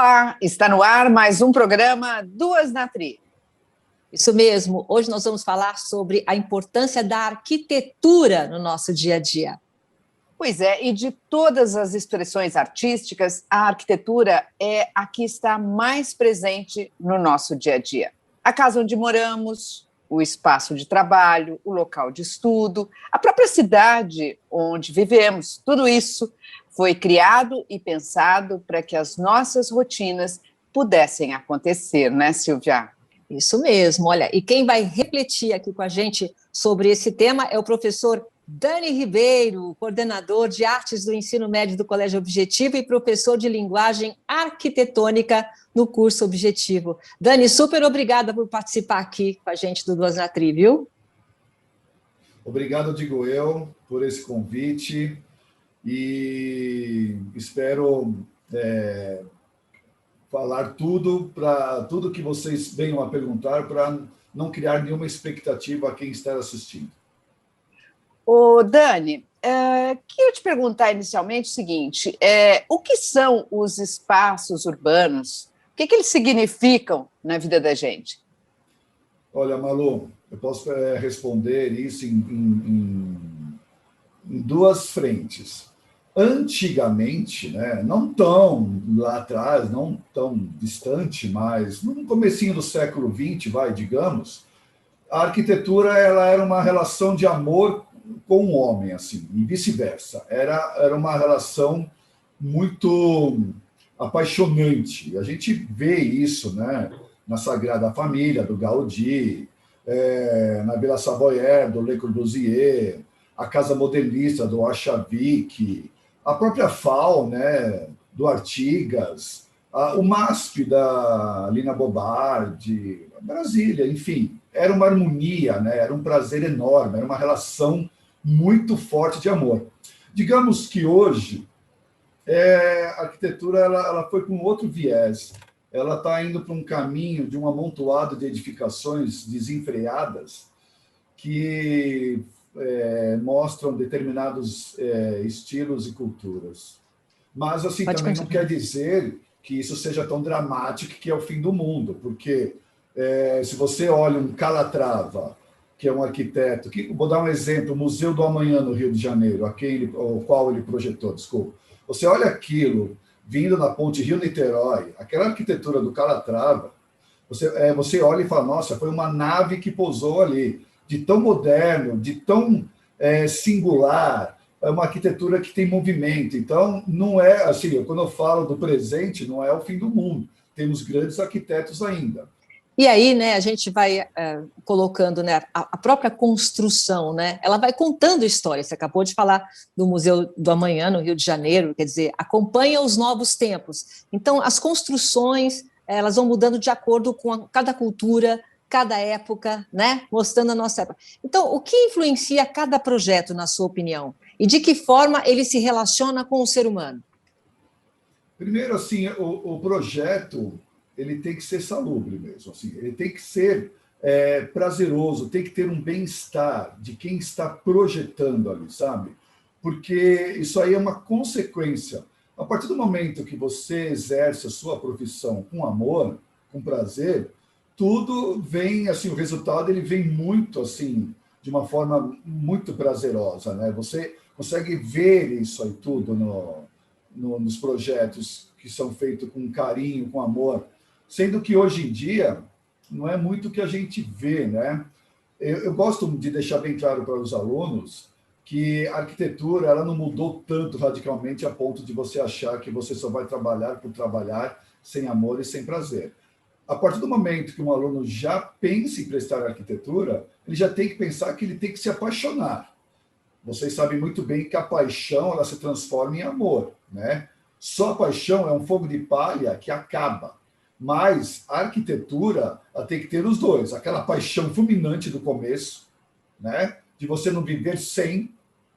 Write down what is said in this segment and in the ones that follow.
Olá, está no ar mais um programa Duas na Tri. Isso mesmo, hoje nós vamos falar sobre a importância da arquitetura no nosso dia a dia. Pois é, e de todas as expressões artísticas, a arquitetura é a que está mais presente no nosso dia a dia. A casa onde moramos, o espaço de trabalho, o local de estudo, a própria cidade onde vivemos, tudo isso foi criado e pensado para que as nossas rotinas pudessem acontecer, né, Silvia? Isso mesmo, olha, e quem vai refletir aqui com a gente sobre esse tema é o professor Dani Ribeiro, coordenador de artes do ensino médio do Colégio Objetivo e professor de linguagem arquitetônica no curso Objetivo. Dani, super obrigada por participar aqui com a gente do Duas na Tri, viu? Obrigado, digo eu, por esse convite e espero falar tudo que vocês venham a perguntar para não criar nenhuma expectativa a quem está assistindo. Ô, Dani, queria te perguntar inicialmente o seguinte, o que são os espaços urbanos? O que eles significam na vida da gente? Olha, Malu, eu posso responder isso em duas frentes. Antigamente, né, não tão lá atrás, não tão distante, mas no comecinho do século XX, digamos, a arquitetura ela era uma relação de amor com o homem, assim, e vice-versa. Era uma relação muito apaixonante. A gente vê isso, né, na Sagrada Família, do Gaudí, na Vila Savoyer, do Le Corbusier, a Casa Modernista, do Arshavik, a própria FAO, né, do Artigas, o MASP, da Lina Bobardi, Brasília, enfim. Era uma harmonia, né, era um prazer enorme, era uma relação muito forte de amor. Digamos que hoje, a arquitetura ela foi com outro viés. Ela está indo para um caminho de um amontoado de edificações desenfreadas que mostram determinados estilos e culturas. Mas, assim, também não quer dizer que isso seja tão dramático que é o fim do mundo, porque se você olha um Calatrava, que é um arquiteto, vou dar um exemplo, o Museu do Amanhã, no Rio de Janeiro, o qual ele projetou, desculpa. Você olha aquilo vindo da ponte Rio-Niterói, aquela arquitetura do Calatrava, você olha e fala, nossa, foi uma nave que pousou ali, de tão moderno, de tão singular, é uma arquitetura que tem movimento. Então, não é assim, quando eu falo do presente, não é o fim do mundo. Temos grandes arquitetos ainda. E aí, né, a gente vai colocando, né, a própria construção, né, ela vai contando histórias. Você acabou de falar do Museu do Amanhã, no Rio de Janeiro, quer dizer, acompanha os novos tempos. Então, as construções, elas vão mudando de acordo com cada cultura, cada época, né, mostrando a nossa época. Então, o que influencia cada projeto, na sua opinião? E de que forma ele se relaciona com o ser humano? Primeiro, assim, o projeto ele tem que ser salubre mesmo, assim, ele tem que ser prazeroso, tem que ter um bem-estar de quem está projetando ali, sabe? Porque isso aí é uma consequência. A partir do momento que você exerce a sua profissão com amor, com prazer, tudo vem, assim, o resultado ele vem muito, assim, de uma forma muito prazerosa, né? Você consegue ver isso aí tudo nos projetos que são feitos com carinho, com amor, sendo que hoje em dia não é muito o que a gente vê, né? Eu gosto de deixar bem claro para os alunos que a arquitetura ela não mudou tanto radicalmente a ponto de você achar que você só vai trabalhar por trabalhar sem amor e sem prazer. A partir do momento que um aluno já pensa em prestar arquitetura, ele já tem que pensar que ele tem que se apaixonar. Vocês sabem muito bem que a paixão ela se transforma em amor, né? Só a paixão é um fogo de palha que acaba. Mas a arquitetura ela tem que ter os dois. Aquela paixão fulminante do começo, né? De você não viver sem,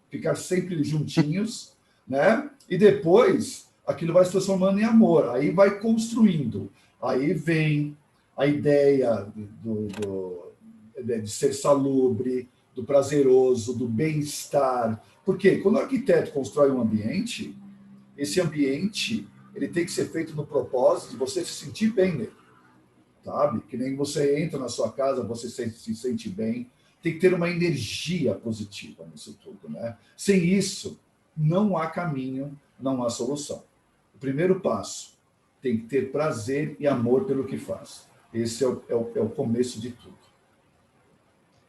ficar sempre juntinhos, né? E depois aquilo vai se transformando em amor. Aí vai construindo. Aí vem a ideia de ser salubre, do prazeroso, do bem-estar. Porque quando o arquiteto constrói um ambiente, esse ambiente ele tem que ser feito no propósito de você se sentir bem nele, sabe? Que nem você entra na sua casa, você se sente bem, tem que ter uma energia positiva nisso tudo, né? Sem isso, não há caminho, não há solução. O primeiro passo, tem que ter prazer e amor pelo que faz. Esse é o começo de tudo.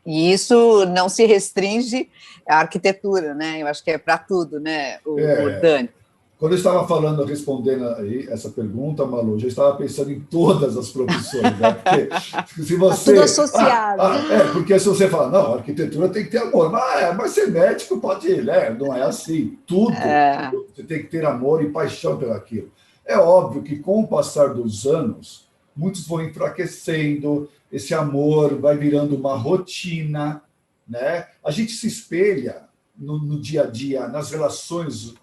E isso não se restringe à arquitetura, né? Eu acho que é para tudo, né, o Dani? Quando eu estava falando, respondendo aí essa pergunta, Malu, já estava pensando em todas as profissões, né? Porque se você... Tudo associado. Porque se você fala, não, arquitetura tem que ter amor, mas ser médico pode ir, né? Não é assim. Tudo. Você tem que ter amor e paixão pelo aquilo. É óbvio que com o passar dos anos, muitos vão enfraquecendo, esse amor vai virando uma rotina, né? A gente se espelha no dia a dia, nas relações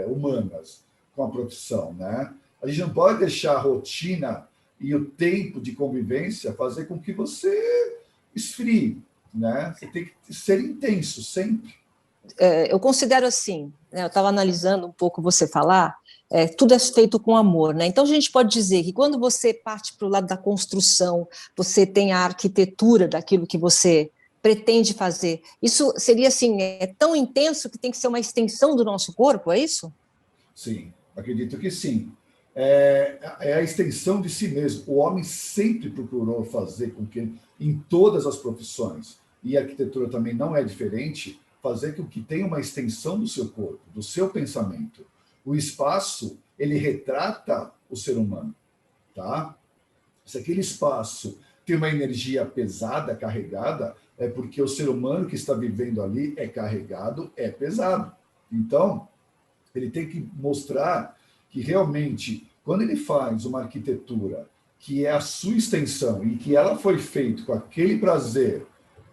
humanas com a profissão, né? A gente não pode deixar a rotina e o tempo de convivência fazer com que você esfrie, né? Você tem que ser intenso sempre. Eu considero assim, né, eu estava analisando um pouco você falar, tudo é feito com amor, né? Então a gente pode dizer que quando você parte para o lado da construção, você tem a arquitetura daquilo que você pretende fazer. Isso seria assim, tão intenso que tem que ser uma extensão do nosso corpo, é isso? Sim, acredito que sim. É a extensão de si mesmo. O homem sempre procurou fazer com que, em todas as profissões, e a arquitetura também não é diferente, fazer com que tenha uma extensão do seu corpo, do seu pensamento. O espaço, ele retrata o ser humano, tá? Se aquele espaço tem uma energia pesada, carregada, é porque o ser humano que está vivendo ali é carregado, é pesado. Então, ele tem que mostrar que realmente, quando ele faz uma arquitetura que é a sua extensão e que ela foi feita com aquele prazer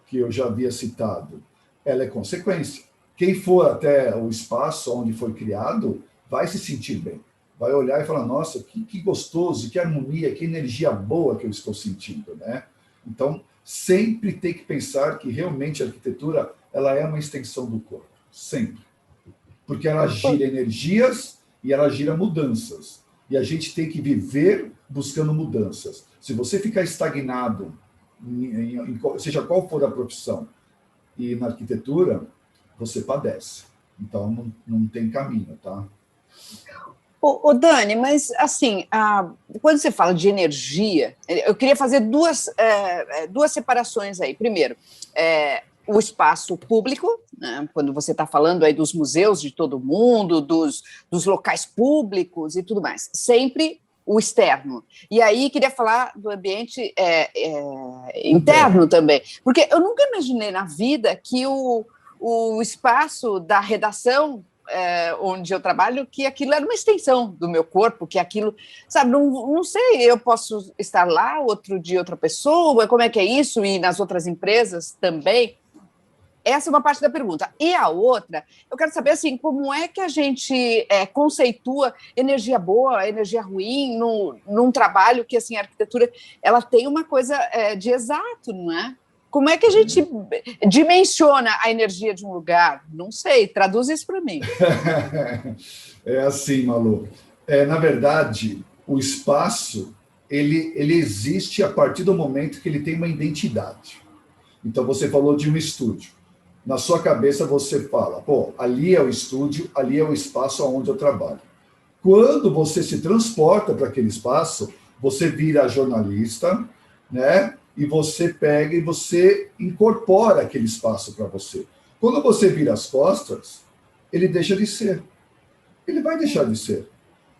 que eu já havia citado, ela é consequência. Quem for até o espaço onde foi criado vai se sentir bem. Vai olhar e falar, nossa, que gostoso, que harmonia, que energia boa que eu estou sentindo, né? Então, sempre tem que pensar que realmente a arquitetura ela é uma extensão do corpo, sempre. Porque ela gira energias e ela gira mudanças. E a gente tem que viver buscando mudanças. Se você ficar estagnado, seja qual for a profissão, e na arquitetura, você padece. Então, não tem caminho, tá? Ô Dani, mas assim, quando você fala de energia, eu queria fazer duas separações aí. Primeiro, o espaço público, né, quando você está falando aí dos museus de todo mundo, dos locais públicos e tudo mais, sempre o externo. E aí queria falar do ambiente interno também, porque eu nunca imaginei na vida que o espaço da redação onde eu trabalho, que aquilo era uma extensão do meu corpo, que aquilo, sabe, não sei, eu posso estar lá, outro dia outra pessoa, como é que é isso? E nas outras empresas também. Essa é uma parte da pergunta. E a outra, eu quero saber, assim, como é que a gente conceitua energia boa, energia ruim, num trabalho que, assim, a arquitetura, ela tem uma coisa de exato, não é? Como é que a gente dimensiona a energia de um lugar? Não sei, traduz isso para mim. É assim, Malu. Na verdade, o espaço, ele existe a partir do momento que ele tem uma identidade. Então, você falou de um estúdio. Na sua cabeça, você fala, pô, ali é o estúdio, ali é o espaço onde eu trabalho. Quando você se transporta para aquele espaço, você vira jornalista, né? E você pega e você incorpora aquele espaço para você. Quando você vira as costas, ele deixa de ser. Ele vai deixar de ser.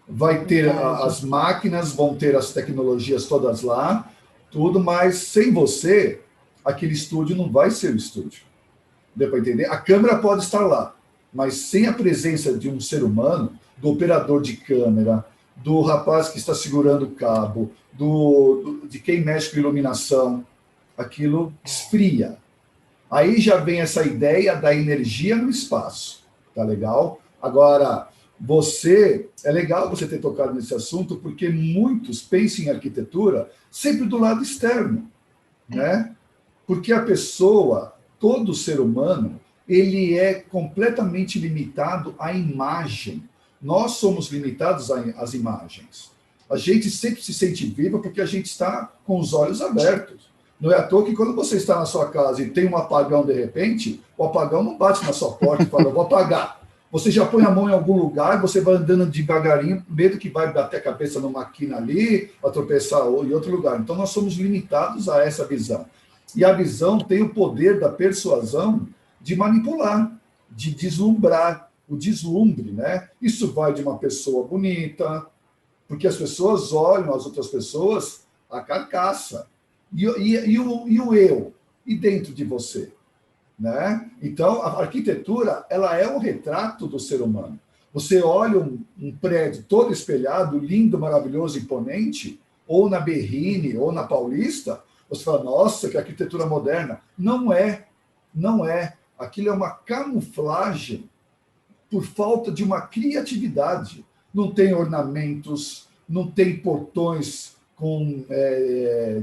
Vai ter as máquinas, vão ter as tecnologias todas lá, tudo, mas sem você, aquele estúdio não vai ser o estúdio. Deu para entender? A câmera pode estar lá, mas sem a presença de um ser humano, do operador de câmera, do rapaz que está segurando o cabo, de quem mexe com iluminação, aquilo esfria. Aí já vem essa ideia da energia no espaço, tá legal? Agora, é legal você ter tocado nesse assunto, porque muitos pensam em arquitetura sempre do lado externo, né? Porque a pessoa, todo ser humano, ele é completamente limitado à imagem. Nós somos limitados às imagens. A gente sempre se sente vivo porque a gente está com os olhos abertos. Não é à toa que quando você está na sua casa e tem um apagão de repente, o apagão não bate na sua porta e fala, eu vou apagar. Você já põe a mão em algum lugar, você vai andando devagarinho, medo que vai bater a cabeça numa quina ali, vai tropeçar em outro lugar. Então, nós somos limitados a essa visão. E a visão tem o poder da persuasão de manipular, de deslumbrar, o deslumbre, né? Isso vai de uma pessoa bonita, porque as pessoas olham as outras pessoas a carcaça. E o eu? E dentro de você? Né? Então, a arquitetura ela é um retrato do ser humano. Você olha um prédio todo espelhado, lindo, maravilhoso, imponente, ou na Berrini, ou na Paulista, você fala, nossa, que arquitetura moderna. Não é, não é. Aquilo é uma camuflagem por falta de uma criatividade. Não tem ornamentos, não tem portões com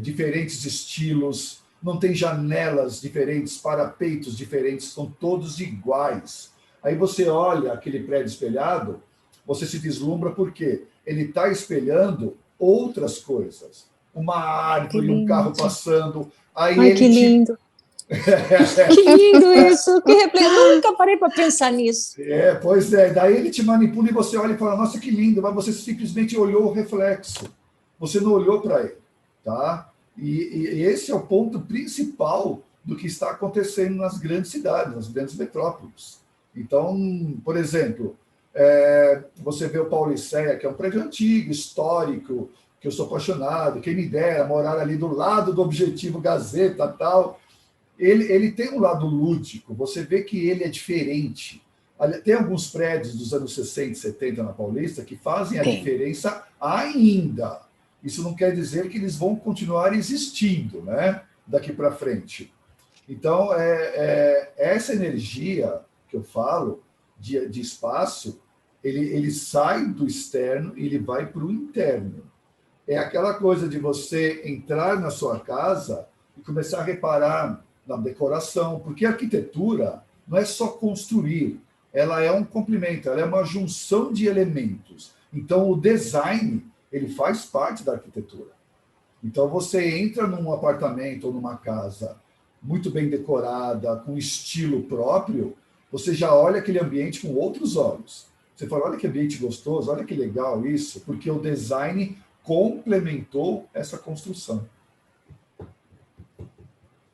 diferentes estilos, não tem janelas diferentes, parapeitos diferentes, são todos iguais. Aí você olha aquele prédio espelhado, você se deslumbra porque ele está espelhando outras coisas. Uma árvore, um carro passando. Aí Ai, que lindo! Que lindo isso! Que reflexão! Eu nunca parei para pensar nisso. Pois é. Daí ele te manipula e você olha e fala, nossa, que lindo, mas você simplesmente olhou o reflexo. Você não olhou para ele, tá? E esse é o ponto principal do que está acontecendo nas grandes cidades, nas grandes metrópoles. Então, por exemplo, você vê o Pauliceia, que é um prédio antigo, histórico, que eu sou apaixonado, quem me dera morar ali do lado do Objetivo Gazeta e tal. Ele tem um lado lúdico, você vê que ele é diferente. Tem alguns prédios dos anos 60 e 70 na Paulista que fazem a diferença ainda. Isso não quer dizer que eles vão continuar existindo, né? Daqui para frente. Então, essa energia que eu falo de espaço, ele sai do externo e ele vai para o interno. É aquela coisa de você entrar na sua casa e começar a reparar na decoração, porque a arquitetura não é só construir, ela é um complemento, ela é uma junção de elementos. Então, o design ele faz parte da arquitetura. Então, você entra num apartamento ou numa casa muito bem decorada, com estilo próprio, você já olha aquele ambiente com outros olhos. Você fala, olha que ambiente gostoso, olha que legal isso, porque o design complementou essa construção.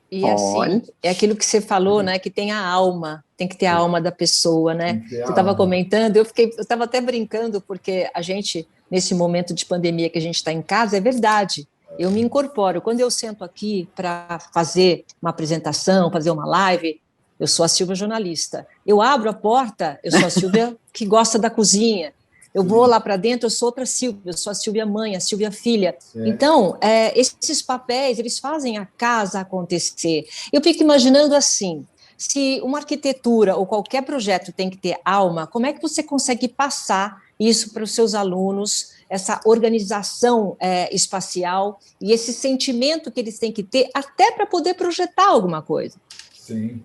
E assim, é aquilo que você falou, né? Que tem a alma, tem que ter a alma da pessoa, né? Você estava comentando, eu estava até brincando, porque a gente, nesse momento de pandemia que a gente está em casa, é verdade. Eu me incorporo. Quando eu sento aqui para fazer uma apresentação, fazer uma live, eu sou a Silvia jornalista. Eu abro a porta, eu sou a Silvia que gosta da cozinha. Eu vou lá para dentro, eu sou outra Silvia, eu sou a Silvia mãe, a Silvia filha. Então, esses papéis, eles fazem a casa acontecer. Eu fico imaginando assim, se uma arquitetura ou qualquer projeto tem que ter alma, como é que você consegue passar isso para os seus alunos, essa organização espacial e esse sentimento que eles têm que ter até para poder projetar alguma coisa? Sim.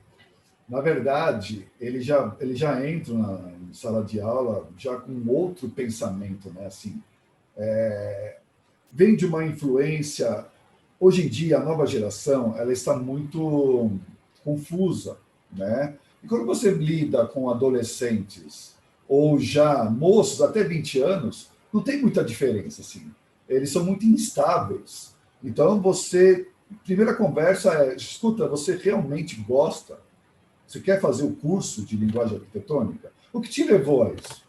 Na verdade, ele já entra na sala de aula já com outro pensamento, né? Assim, vem de uma influência. Hoje em dia, a nova geração ela está muito confusa, né? E quando você lida com adolescentes ou já moços até 20 anos, não tem muita diferença, assim. Eles são muito instáveis. Então, primeira conversa escuta, você realmente gosta? Você quer fazer o curso de linguagem arquitetônica? O que te levou a isso?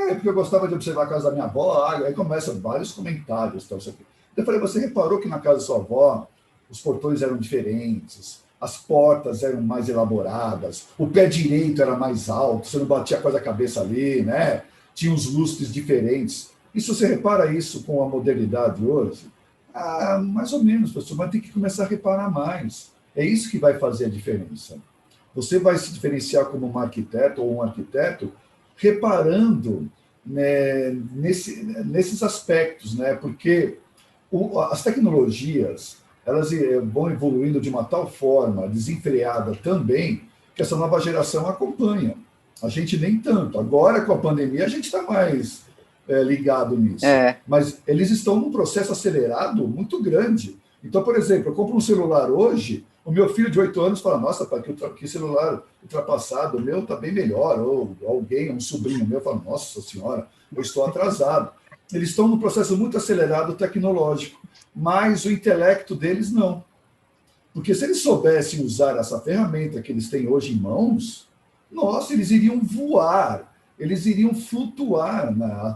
É porque eu gostava de observar a casa da minha avó. Aí começam vários comentários. Tal, isso aqui. Eu falei, você reparou que na casa da sua avó os portões eram diferentes, as portas eram mais elaboradas, o pé direito era mais alto, você não batia quase a cabeça ali, né? Tinha uns lustres diferentes. E se você repara isso com a modernidade hoje, mais ou menos, professor, mas tem que começar a reparar mais. É isso que vai fazer a diferença. Você vai se diferenciar como um arquiteto ou um arquiteto reparando, né, nesses aspectos, né? Porque as tecnologias elas vão evoluindo de uma tal forma, desenfreada também, que essa nova geração acompanha. A gente nem tanto. Agora, com a pandemia, a gente está mais ligado nisso. Mas eles estão num processo acelerado muito grande. Então, por exemplo, eu compro um celular hoje, o meu filho de 8 anos fala, nossa, pai, que celular ultrapassado, o meu está bem melhor. Ou alguém, um sobrinho meu, fala, nossa senhora, eu estou atrasado. Eles estão num processo muito acelerado tecnológico, mas o intelecto deles não. Porque se eles soubessem usar essa ferramenta que eles têm hoje em mãos, nossa, eles iriam voar, eles iriam flutuar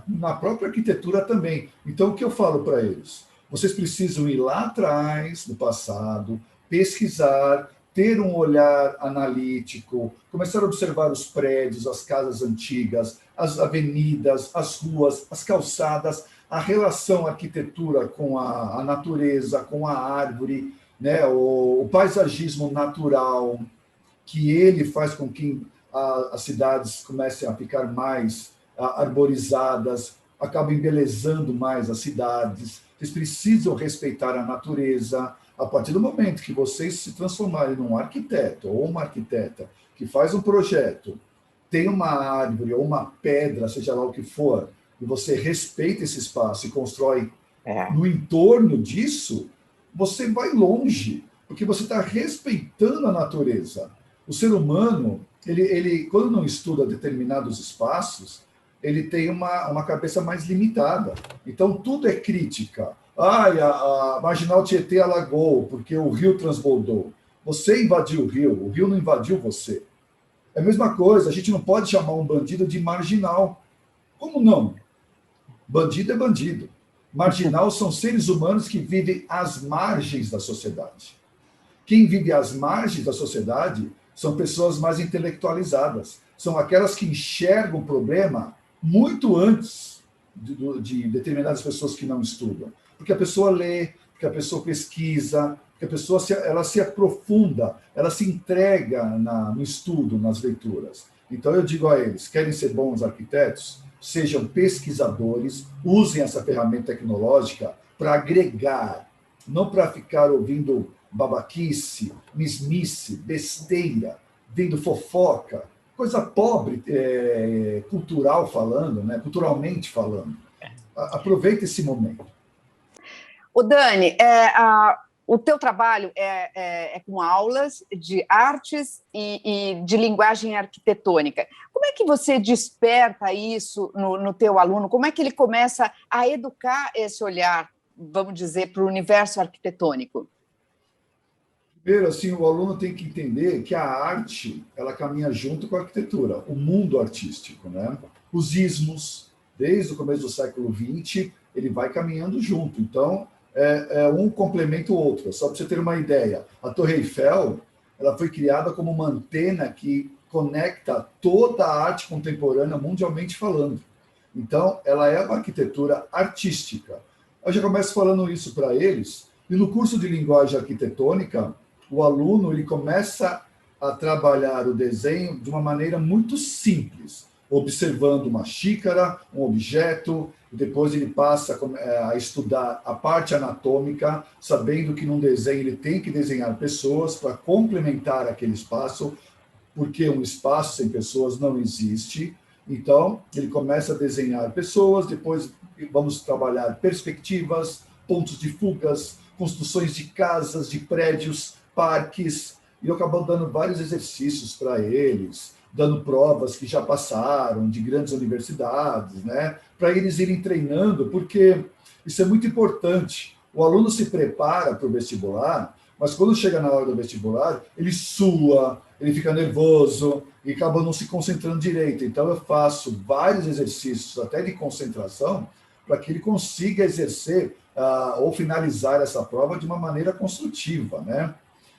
na própria arquitetura também. Então, o que eu falo para eles? Vocês precisam ir lá atrás, no passado, pesquisar, ter um olhar analítico, começar a observar os prédios, as casas antigas, as avenidas, as ruas, as calçadas, a relação arquitetura com a natureza, com a árvore, né, o paisagismo natural, que ele faz com que as cidades comecem a ficar mais arborizadas, acabam embelezando mais as cidades. Vocês precisam respeitar a natureza. A partir do momento que vocês se transformarem num arquiteto ou uma arquiteta que faz um projeto, tem uma árvore ou uma pedra, seja lá o que for, e você respeita esse espaço e constrói no entorno disso, você vai longe, porque você está respeitando a natureza. O ser humano, ele quando não estuda determinados espaços, ele tem uma cabeça mais limitada. Então, tudo é crítica. A Marginal Tietê alagou, porque o rio transbordou. Você invadiu o rio não invadiu você. É a mesma coisa, a gente não pode chamar um bandido de marginal. Como não? Bandido é bandido. Marginal são seres humanos que vivem às margens da sociedade. Quem vive às margens da sociedade são pessoas mais intelectualizadas. São aquelas que enxergam o problema muito antes de determinadas pessoas que não estudam. Porque a pessoa lê, porque a pessoa pesquisa, porque a pessoa ela se aprofunda, ela se entrega no estudo, nas leituras. Então eu digo a eles, querem ser bons arquitetos? Sejam pesquisadores, usem essa ferramenta tecnológica para agregar, não para ficar ouvindo babaquice, mesmice, besteira, vendo fofoca, coisa pobre, cultural falando, né? Culturalmente falando. Aproveita esse momento. O Dani, o teu trabalho é com aulas de artes e de linguagem arquitetônica. Como é que você desperta isso no teu aluno? Como é que ele começa a educar esse olhar, vamos dizer, para o universo arquitetônico? Primeiro, assim, o aluno tem que entender que a arte, ela caminha junto com a arquitetura, o mundo artístico, né? Os ismos, desde o começo do século XX, ele vai caminhando junto. Então, um complementa o outro. Só para você ter uma ideia, a Torre Eiffel, ela foi criada como uma antena que conecta toda a arte contemporânea mundialmente falando. Então, ela é uma arquitetura artística. Eu já começo falando isso para eles, e no curso de linguagem arquitetônica, o aluno ele começa a trabalhar o desenho de uma maneira muito simples, observando uma xícara, um objeto, e depois ele passa a estudar a parte anatômica, sabendo que num desenho ele tem que desenhar pessoas para complementar aquele espaço, porque um espaço sem pessoas não existe. Então, ele começa a desenhar pessoas, depois vamos trabalhar perspectivas, pontos de fugas, construções de casas, de prédios, parques, e eu acabo dando vários exercícios para eles, dando provas que já passaram de grandes universidades, né? Para eles irem treinando, porque isso é muito importante. O aluno se prepara para o vestibular, mas quando chega na hora do vestibular, ele sua, ele fica nervoso e acaba não se concentrando direito. Então, eu faço vários exercícios, até de concentração, para que ele consiga exercer ou finalizar essa prova de uma maneira construtiva, né?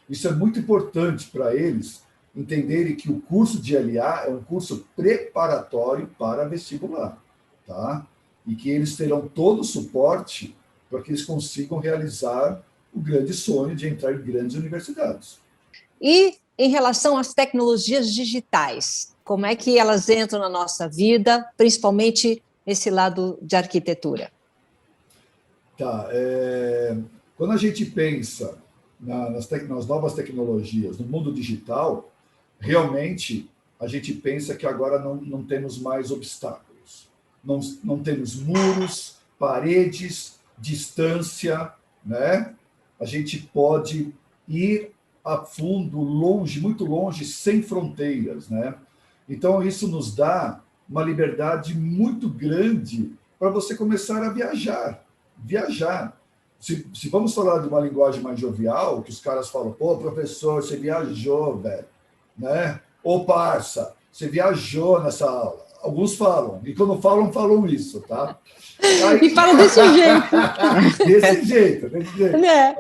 Isso é muito importante para eles entenderem que o curso de LA é um curso preparatório para vestibular, tá? E que eles terão todo o suporte para que eles consigam realizar o grande sonho de entrar em grandes universidades. E em relação às tecnologias digitais, como é que elas entram na nossa vida, principalmente esse lado de arquitetura? Tá, quando a gente pensa nas novas tecnologias, no mundo digital, realmente a gente pensa que agora não temos mais obstáculos. Não temos muros, paredes, distância, né? A gente pode ir a fundo, longe, muito longe, sem fronteiras, né? Então, isso nos dá uma liberdade muito grande para você começar a viajar. Viajar. Se vamos falar de uma linguagem mais jovial, que os caras falam, pô, professor, você viajou, velho, né? Ô, parça, você viajou nessa aula. Alguns falam, e quando falam isso, tá? Aí, e falam desse jeito. Desse jeito. Né?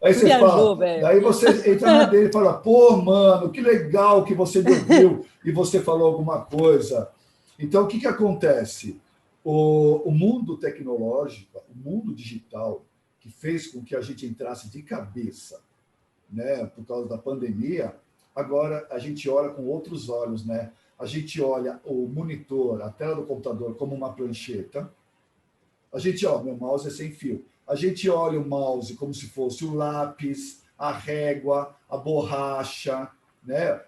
Aí você viajou, fala, velho. daí você entra na dele e fala, pô, mano, que legal que você me ouviu e você falou alguma coisa. Então, o que acontece? O mundo tecnológico, o mundo digital, que fez com que a gente entrasse de cabeça, né, por causa da pandemia, agora a gente olha com outros olhos, né? A gente olha o monitor, a tela do computador como uma prancheta. A gente, meu mouse é sem fio. A gente olha o mouse como se fosse o lápis, a régua, a borracha, né?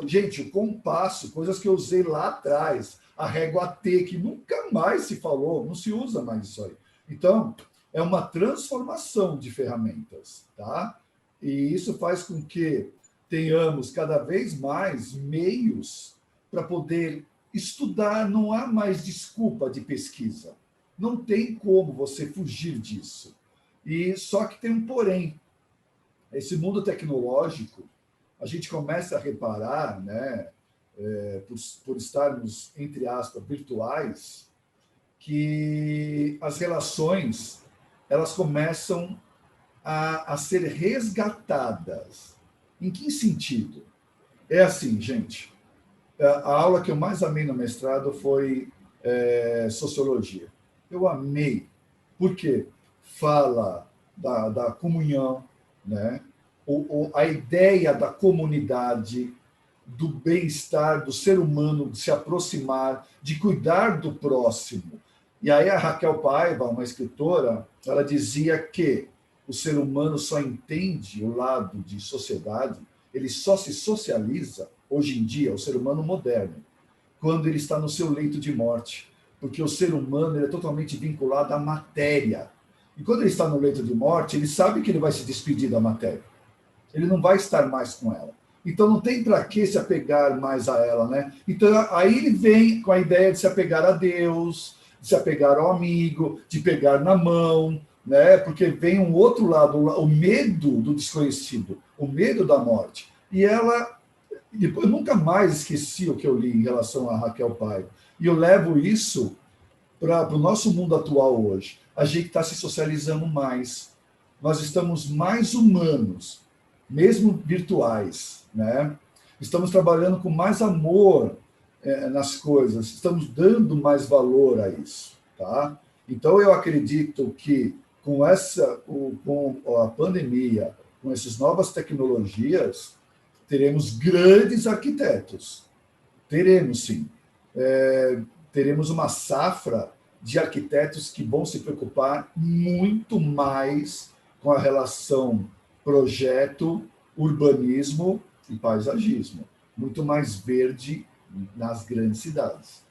Gente, o compasso, coisas que eu usei lá atrás, a régua T, que nunca mais se falou, não se usa mais isso aí. Então, é uma transformação de ferramentas, tá? E isso faz com que tenhamos cada vez mais meios para poder estudar, não há mais desculpa de pesquisa. Não tem como você fugir disso. E só que tem um porém. Esse mundo tecnológico, a gente começa a reparar, né, por estarmos, entre aspas, virtuais, que as relações elas começam a ser resgatadas. Em que sentido? É assim, gente, a aula que eu mais amei no mestrado foi sociologia. Eu amei, porque fala da comunhão, né? A ideia da comunidade, do bem-estar do ser humano, de se aproximar, de cuidar do próximo. E aí a Raquel Paiva, uma escritora, ela dizia que o ser humano só entende o lado de sociedade, ele só se socializa, hoje em dia, o ser humano moderno, quando ele está no seu leito de morte, porque o ser humano ele é totalmente vinculado à matéria. E quando ele está no leito de morte, ele sabe que ele vai se despedir da matéria. Ele não vai estar mais com ela. Então não tem para que se apegar mais a ela, né? Então aí ele vem com a ideia de se apegar a Deus, de se apegar ao amigo, de pegar na mão, né? Porque vem um outro lado, o medo do desconhecido, o medo da morte. E ela, depois, eu nunca mais esqueci o que eu li em relação a Raquel Paiva. E eu levo isso para o nosso mundo atual hoje. A gente está se socializando mais. Nós estamos mais humanos, mesmo virtuais, né? Estamos trabalhando com mais amor nas coisas, estamos dando mais valor a isso, tá? Então, eu acredito que com a pandemia, com essas novas tecnologias, teremos grandes arquitetos. Teremos, sim. Teremos uma safra de arquitetos que vão se preocupar muito mais com a relação projeto, urbanismo e paisagismo. Muito mais verde nas grandes cidades.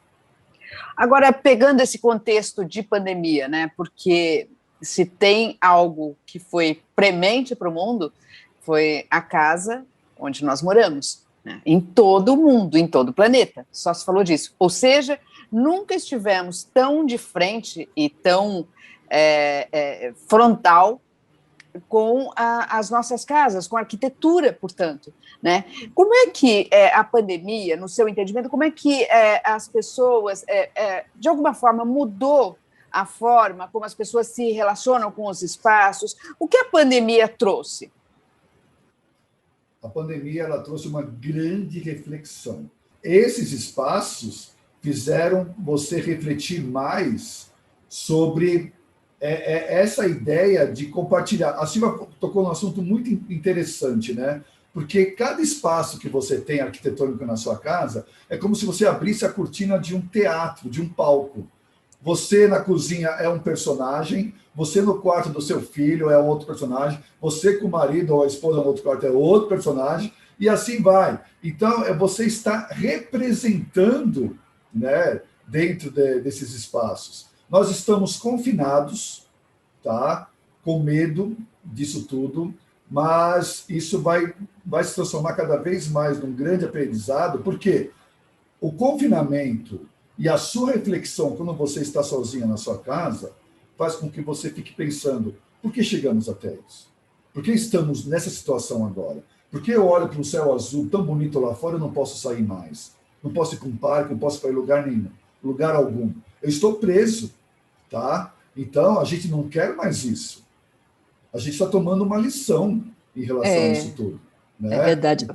Agora, pegando esse contexto de pandemia, né? Porque se tem algo que foi premente para o mundo, foi a casa onde nós moramos, né? Em todo o mundo, em todo o planeta. Só se falou disso. Ou seja, nunca estivemos tão de frente e tão frontal com as nossas casas, com a arquitetura, portanto, né? Como é que a pandemia, no seu entendimento, como é que as pessoas, de alguma forma, mudou a forma como as pessoas se relacionam com os espaços? O que a pandemia trouxe? A pandemia ela trouxe uma grande reflexão. Esses espaços fizeram você refletir mais sobre essa ideia de compartilhar. A Silvia tocou num assunto muito interessante, né? Porque cada espaço que você tem arquitetônico na sua casa é como se você abrisse a cortina de um teatro, de um palco. Você na cozinha é um personagem, você no quarto do seu filho é um outro personagem, você com o marido ou a esposa no outro quarto é outro personagem, e assim vai. Então, você está representando, né, dentro desses espaços. Nós estamos confinados, tá? Com medo disso tudo, mas isso vai se transformar cada vez mais num grande aprendizado, porque o confinamento e a sua reflexão, quando você está sozinha na sua casa, faz com que você fique pensando, por que chegamos até isso? Por que estamos nessa situação agora? Por que eu olho para um céu azul tão bonito lá fora e não posso sair mais? Não posso ir para um parque, não posso ir para lugar nenhum, lugar algum. Eu estou preso, tá? Então, a gente não quer mais isso. A gente está tomando uma lição em relação a isso tudo. Né? É verdade.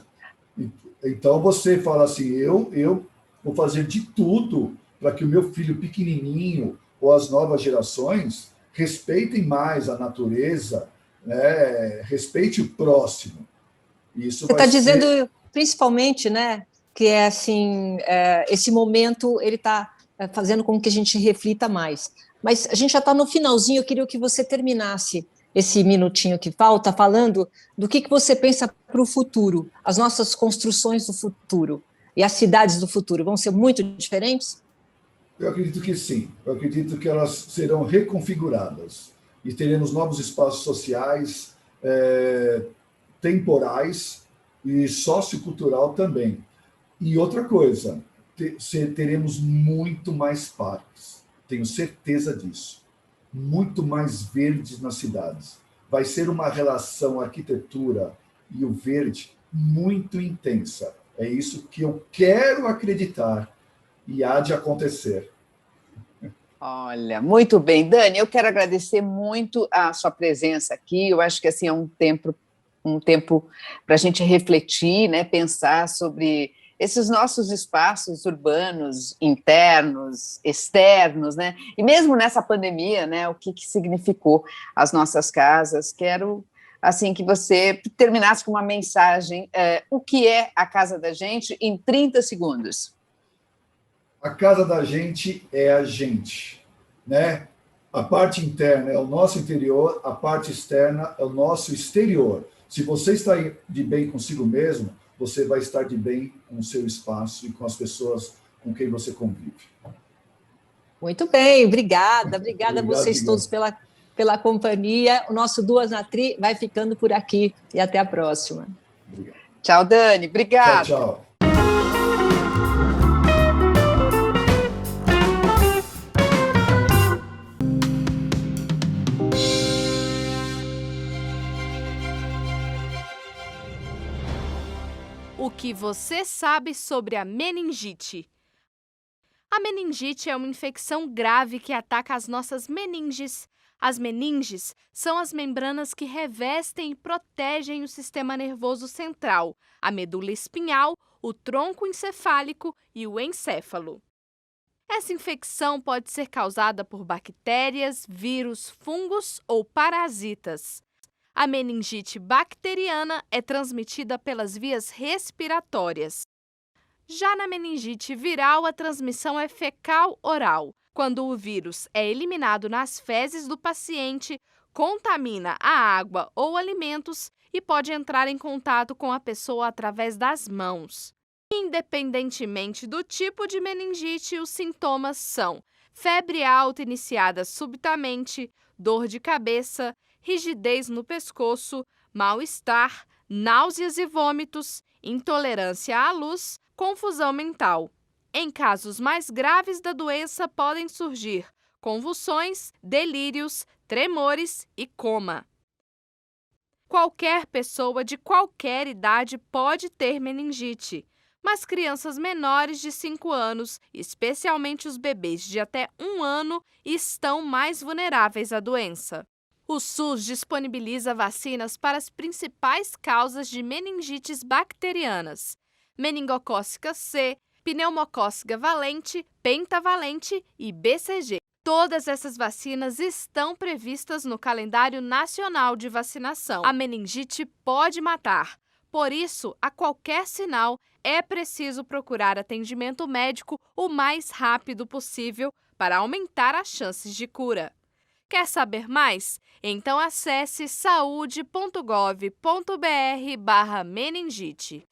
Então, você fala assim, eu vou fazer de tudo para que o meu filho pequenininho ou as novas gerações respeitem mais a natureza, né? Respeite o próximo. Isso você está dizendo, principalmente, né, que é assim, esse momento ele está fazendo com que a gente reflita mais. Mas a gente já está no finalzinho, eu queria que você terminasse esse minutinho que falta falando do que você pensa para o futuro, as nossas construções do futuro e as cidades do futuro vão ser muito diferentes? Eu acredito que sim. Eu acredito que elas serão reconfiguradas e teremos novos espaços sociais, temporais e sociocultural também. E outra coisa, teremos muito mais parques, tenho certeza disso. Muito mais verdes nas cidades. Vai ser uma relação arquitetura e o verde muito intensa. É isso que eu quero acreditar e há de acontecer. Olha, muito bem. Dani, eu quero agradecer muito a sua presença aqui. Eu acho que assim, é um tempo para a gente refletir, né, pensar sobre esses nossos espaços urbanos, internos, externos, né? E mesmo nessa pandemia, né, o que significou as nossas casas. Quero, assim, que você terminasse com uma mensagem. O que é a casa da gente em 30 segundos? A casa da gente é a gente, né? A parte interna é o nosso interior, a parte externa é o nosso exterior. Se você está de bem consigo mesmo, você vai estar de bem com o seu espaço e com as pessoas com quem você convive. Muito bem, obrigada a vocês todos pela companhia. O nosso Duas na Tri vai ficando por aqui e até a próxima. Obrigado. Tchau, Dani. Obrigada. Tchau, tchau. O que você sabe sobre a meningite? A meningite é uma infecção grave que ataca as nossas meninges. As meninges são as membranas que revestem e protegem o sistema nervoso central, a medula espinhal, o tronco encefálico e o encéfalo. Essa infecção pode ser causada por bactérias, vírus, fungos ou parasitas. A meningite bacteriana é transmitida pelas vias respiratórias. Já na meningite viral, a transmissão é fecal-oral, quando o vírus é eliminado nas fezes do paciente, contamina a água ou alimentos e pode entrar em contato com a pessoa através das mãos. Independentemente do tipo de meningite, os sintomas são febre alta iniciada subitamente, dor de cabeça, rigidez no pescoço, mal-estar, náuseas e vômitos, intolerância à luz, confusão mental. Em casos mais graves da doença podem surgir convulsões, delírios, tremores e coma. Qualquer pessoa de qualquer idade pode ter meningite, mas crianças menores de 5 anos, especialmente os bebês de até 1 ano, estão mais vulneráveis à doença. O SUS disponibiliza vacinas para as principais causas de meningites bacterianas: meningocócica C, pneumocócica valente, pentavalente e BCG. Todas essas vacinas estão previstas no calendário nacional de vacinação. A meningite pode matar. Por isso, a qualquer sinal, é preciso procurar atendimento médico o mais rápido possível para aumentar as chances de cura. Quer saber mais? Então acesse saude.gov.br/meningite.